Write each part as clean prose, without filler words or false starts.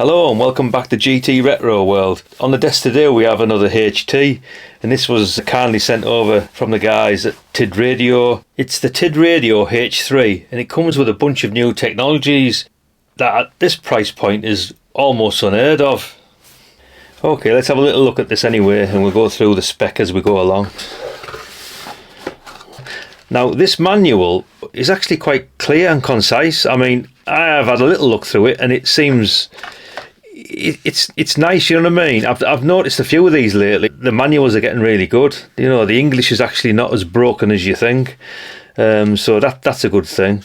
Hello and welcome back to GT Retro World. On the desk today we have another HT, and this was kindly sent over from the guys at TIDRADIO. It's the TIDRADIO H3 and it comes with a bunch of new technologies that at this price point is almost unheard of. Okay, let's have a little look at this anyway and we'll go through the spec as we go along. Now this manual is actually quite clear and concise. I mean, I have had a little look through it and it seems it's nice, you know what I mean? I've noticed a few of these lately. The manuals are getting really good. You know, the English is actually not as broken as you think. So that's a good thing.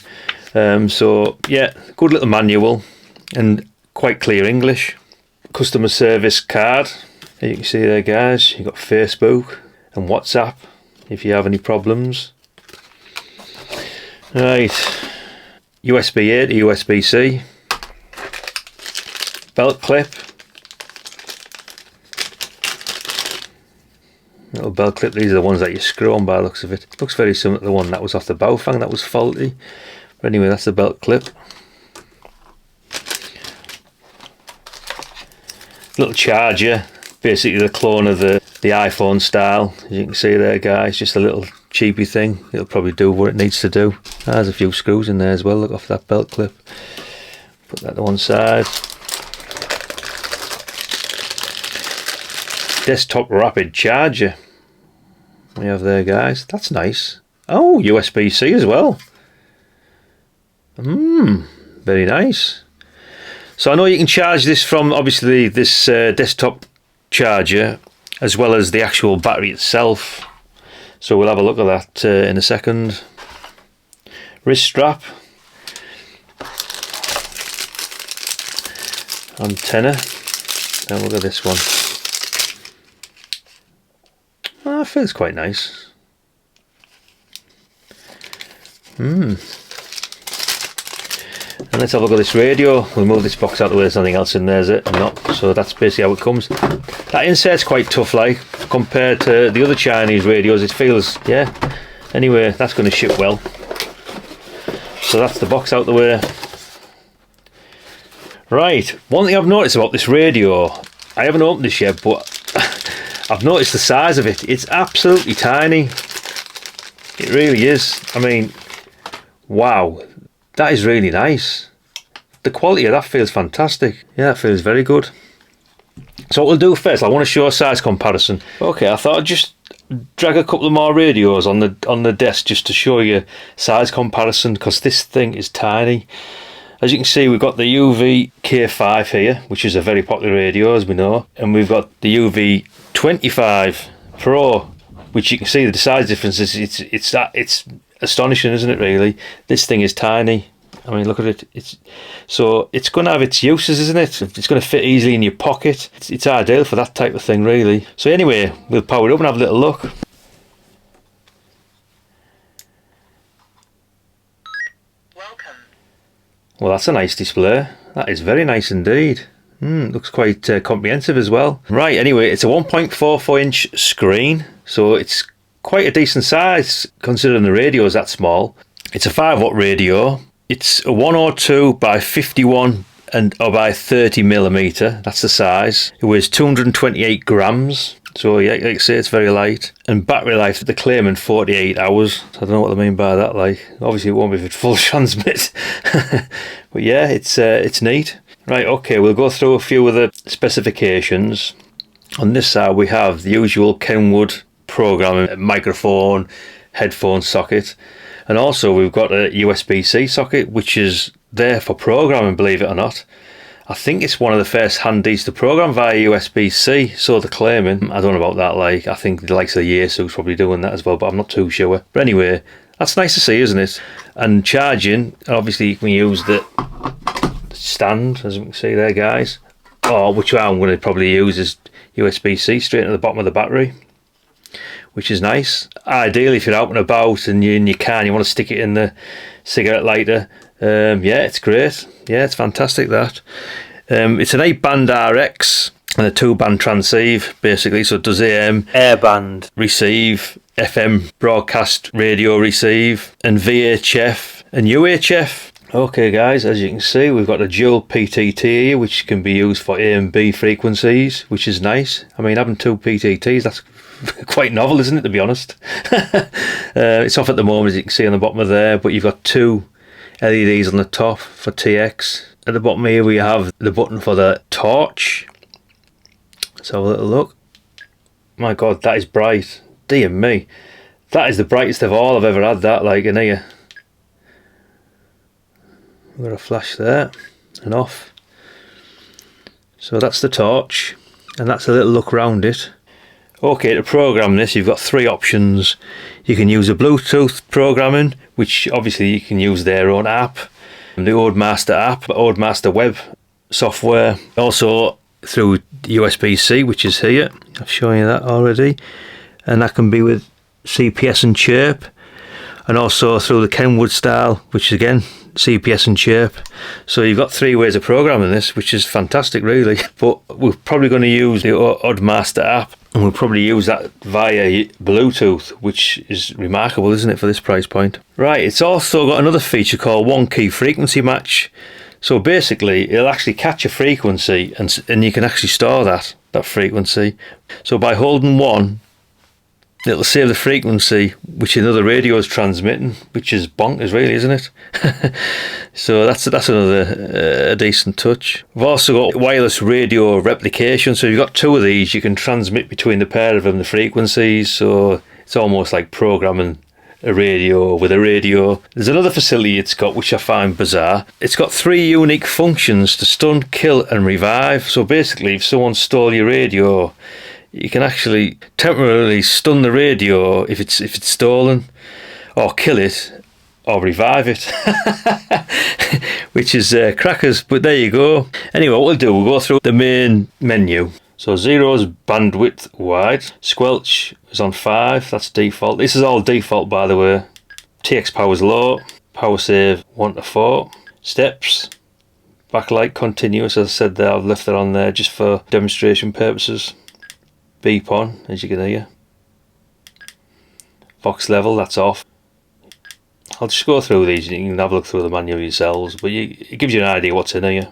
So yeah, good little manual and quite clear English. Customer service card. You can see there, guys. You've got Facebook and WhatsApp if you have any problems. Right. USB-A to USB-C. Belt clip. Little belt clip. These are the ones that you screw on by the looks of it. Looks very similar to the one that was off the Baofeng that was faulty. But anyway, that's the belt clip. Little charger. Basically the clone of the iPhone style. As you can see there, guys. Just a little cheapy thing. It'll probably do what it needs to do. There's a few screws in there as well. Look, off that belt clip. Put that to one side. Desktop rapid charger we have there, guys. That's nice. Oh, USB-C as well. Very nice. So I know you can charge this from obviously this desktop charger as well as the actual battery itself. So we'll have a look at that in a second. Wrist strap. Antenna. Now look at this one. Oh, it feels quite nice. And let's have a look at this radio. We'll move this box out of the way. There's nothing else in there, is it? No. So that's basically how it comes. That insert's quite tough, like, compared to the other Chinese radios. It feels, yeah. Anyway, that's going to ship well. So that's the box out the way. Right. One thing I've noticed about this radio, I haven't opened this yet, but I've noticed the size of it. It's absolutely tiny. It really is. I mean, wow. That is really nice. The quality of that feels fantastic. Yeah, that feels very good. So what we'll do first, I want to show a size comparison. Okay, I thought I'd just drag a couple of more radios on the desk just to show you size comparison, because this thing is tiny. As you can see, we've got the UV-K5 here, which is a very popular radio, as we know, and we've got the UV-25 Pro, which you can see the size difference is it's astonishing, isn't it? Really, this thing is tiny. I mean, look at it. It's going to have its uses, isn't it? It's going to fit easily in your pocket. It's ideal for that type of thing, really. So anyway, we'll power it up and have a little look. Well, that's a nice display. That is very nice indeed. Looks quite comprehensive as well. Right, anyway, it's a 1.44 inch screen, so it's quite a decent size considering the radio is that small. It's a 5-watt radio. It's a 102 by 51 or by 30 millimeter. That's the size. It weighs 228 grams. So yeah, like I say, it's very light. And battery life, they're claiming 48 hours. I don't know what they mean by that. Like, obviously it won't be for full transmit. But yeah, it's neat. Right, okay, we'll go through a few of the specifications. On this side we have the usual Kenwood programming microphone, headphone socket. And also we've got a USB-C socket, which is there for programming, believe it or not. I think it's one of the first handies to program via USB-C, so they're claiming. I don't know about that, like, I think the likes of the Yaesu's probably doing that as well, but I'm not too sure. But anyway, that's nice to see, isn't it? And charging, obviously you can use the stand, as you can see there, guys. Or which I'm going to probably use is USB-C straight into the bottom of the battery, which is nice. Ideally, if you're out and about and you can, you want to stick it in the cigarette lighter. Yeah, it's great. Yeah, it's fantastic, that. It's an 8-band RX and a 2-band transceive, basically. So it does AM, airband receive, FM broadcast radio receive, and VHF and UHF. Okay guys, as you can see, we've got a dual PTT here, which can be used for A and B frequencies, which is nice. I mean, having two PTTs, that's quite novel, isn't it, to be honest? It's off at the moment, as you can see on the bottom of there, but you've got two LEDs on the top for TX. At the bottom here we have the button for the torch. Let's have a little look. My god, that is bright. Dear me. That is the brightest of all I've ever had, that, like, in here. We've got a flash there and off. So that's the torch, and that's a little look round it. Okay, to program this you've got three options. You can use a Bluetooth programming, which obviously you can use their own app, the Codemaster app, Codemaster web software, also through USB-C, which is here. I've shown you that already, and that can be with CPS and chirp, and also through the Kenwood style, which is again CPS and chirp. So you've got three ways of programming this, which is fantastic really. But we're probably going to use the Codemaster app, and we'll probably use that via Bluetooth, which is remarkable, isn't it, for this price point? Right, it's also got another feature called one key frequency match. So basically it'll actually catch a frequency, and you can actually store that frequency. So by holding one, it'll save the frequency which another radio is transmitting, which is bonkers really, isn't it? So that's another decent touch. We've also got wireless radio replication, so you've got two of these. You can transmit between the pair of them the frequencies, so it's almost like programming a radio with a radio. There's another facility it's got which I find bizarre. It's got three unique functions to stun, kill and revive. So basically if someone stole your radio, you can actually temporarily stun the radio if it's stolen, or kill it, or revive it. Which is crackers, but there you go. Anyway, what we'll do, we'll go through the main menu. So 0 is bandwidth wide, squelch is on 5, that's default. This is all default, by the way. TX power is low, power save 1 to 4. Steps, backlight continuous, as I said there, I've left that on there just for demonstration purposes. Beep on, as you can hear. Vox level, that's off. I'll just go through these and you can have a look through the manual yourselves, but it gives you an idea what's in here.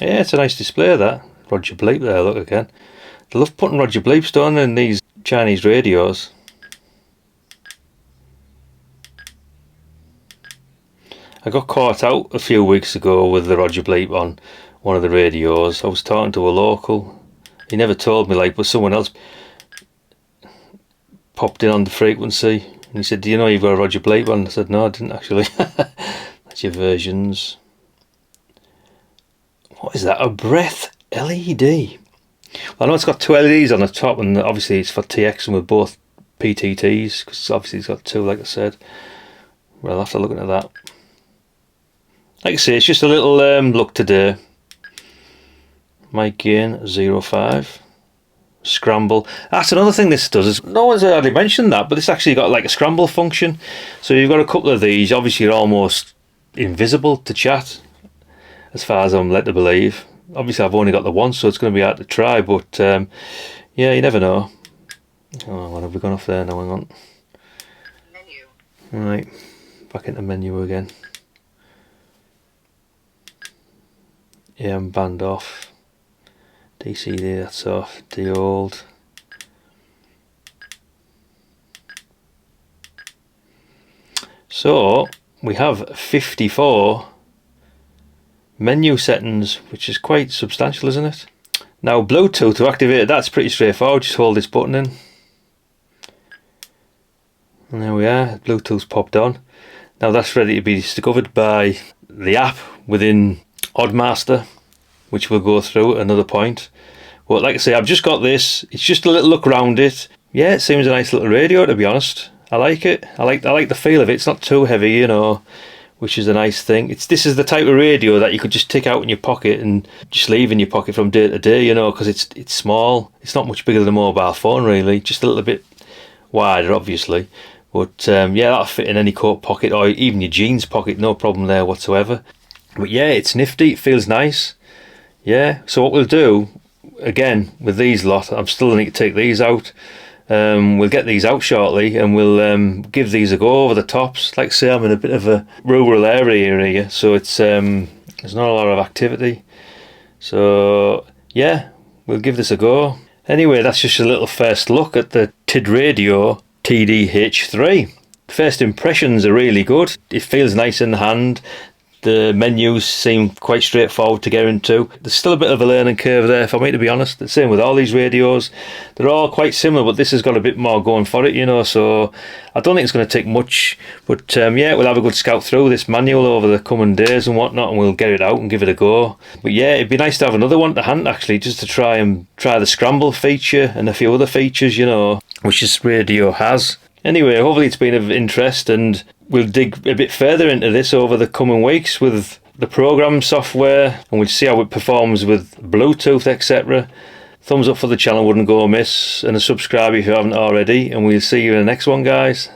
Yeah, it's a nice display, that. Roger Bleep there, look again. They love putting Roger Bleeps on in these Chinese radios. I got caught out a few weeks ago with the Roger Bleep on one of the radios. I was talking to a local. He never told me, like, but someone else popped in on the frequency. And he said, do you know you've got a Roger Bleep on? I said, no, I didn't actually. That's your versions. What is that? A breath LED. Well, I know it's got two LEDs on the top, and obviously it's for TX and with both PTTs, because obviously it's got two, like I said. Well, I'll have to look into that. Like I say, it's just a little look today. Mic gain 0.5. Scramble. That's another thing this does. Is no one's already mentioned that, but this actually got like a scramble function. So you've got a couple of these. Obviously you're almost invisible to chat, as far as I'm led to believe. Obviously I've only got the one, so it's going to be hard to try, but yeah, you never know. Oh, what have we gone off there now? Hang on. Menu. Right, back into menu again. AM band off. DCD, that's off. The old. So we have 54 menu settings, which is quite substantial, isn't it? Now Bluetooth, to activate that's pretty straightforward. Just hold this button in, and there we are. Bluetooth's popped on. Now that's ready to be discovered by the app within Codemaster, which we'll go through at another point. But like I say, I've just got this. It's just a little look around it. Yeah, it seems a nice little radio, to be honest. I like it. I like the feel of it. It's not too heavy, you know, which is a nice thing. This is the type of radio that you could just take out in your pocket and just leave in your pocket from day to day, you know, because it's small. It's not much bigger than a mobile phone, really. Just a little bit wider obviously, but yeah, that'll fit in any coat pocket or even your jeans pocket, no problem there whatsoever. But yeah, it's nifty, it feels nice. Yeah, so what we'll do again with these lot, I'm still need to take these out. We'll get these out shortly and we'll give these a go over the tops. Like I say, I'm in a bit of a rural area here, so it's there's not a lot of activity. So yeah, we'll give this a go. Anyway, that's just a little first look at the TIDRADIO TD-H3. First impressions are really good. It feels nice in the hand. The menus seem quite straightforward to get into. There's still a bit of a learning curve there for me, to be honest. The same with all these radios. They're all quite similar, but this has got a bit more going for it, you know, so I don't think it's going to take much. But yeah, we'll have a good scout through this manual over the coming days and whatnot, and we'll get it out and give it a go. But yeah, it'd be nice to have another one to hand, actually, just to try the scramble feature and a few other features, you know, which this radio has. Anyway, hopefully it's been of interest, and we'll dig a bit further into this over the coming weeks with the program software, and we'll see how it performs with Bluetooth, etc. Thumbs up for the channel wouldn't go amiss, and a subscribe if you haven't already, and we'll see you in the next one, guys.